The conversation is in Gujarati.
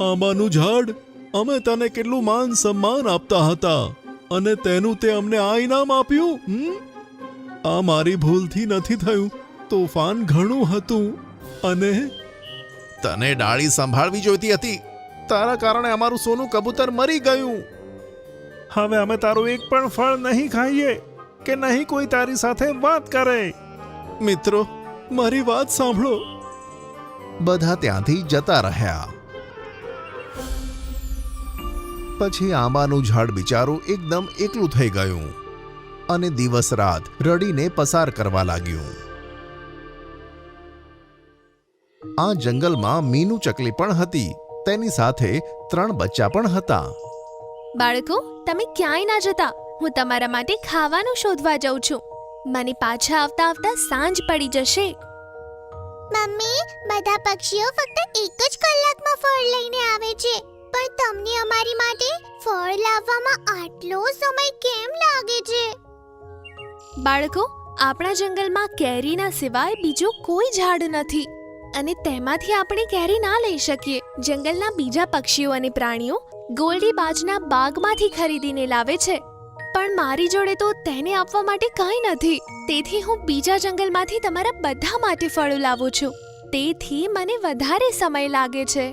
આંબાનું ઝાડ, અમે તને કેટલું માન સન્માન આપતા હતા અને તેનું તે અમને આ ઇનામ આપ્યું. આ મારી ભૂલથી નથી થયું. તોફાન ઘણું હતું અને તને ડાળી સંભાળવી જોઈતી હતી. તારા કારણે અમારું સોનું કબૂતર મરી ગયું. હવે અમે તારું એક પણ ફળ નહીં ખાઈએ કે નહીં કોઈ તારી સાથે વાત કરે. મિત્રો, મારી વાત સાંભળો. બધા ત્યાંથી જતા રહ્યા. પછી આંબાનું ઝાડ બિચારું એકદમ એકલું થઈ ગયું અને દિવસ રાત રડીને પસાર કરવા લાગ્યું. આ જંગલમાં મીનુ ચકલી પણ હતી. તેની સાથે 3 બચ્ચા પણ હતા. બાળકો, તમે ક્યાંય ના જતા. હું તમારા માટે ખાવાનું શોધવા જાઉં છું. મને પાછા આવતા આવતા સાંજ પડી જશે. મમ્મી, બધા પક્ષીઓ ફક્ત એક જ કલાકમાં ફળ લઈને આવે છે, પણ તમને અમારી માટે ફળ લાવવામાં આટલો સમય કેમ લાગે છે? બાળકો, આપણા જંગલમાં કેરીના સિવાય બીજો કોઈ ઝાડ નથી અને તેમાંથી આપણે કેરી ના લઈ શકીએ. જંગલના બીજા પક્ષીઓ અને પ્રાણીઓ ગોલ્ડી બાજના બાગમાંથી ખરીદીને લાવે છે, પણ મારી જોડે તો તેને આપવા માટે કંઈ નથી. તેથી હું બીજા જંગલમાંથી તમારા બધા માટે ફળો લાવું છું. તેથી મને વધારે સમય લાગે છે.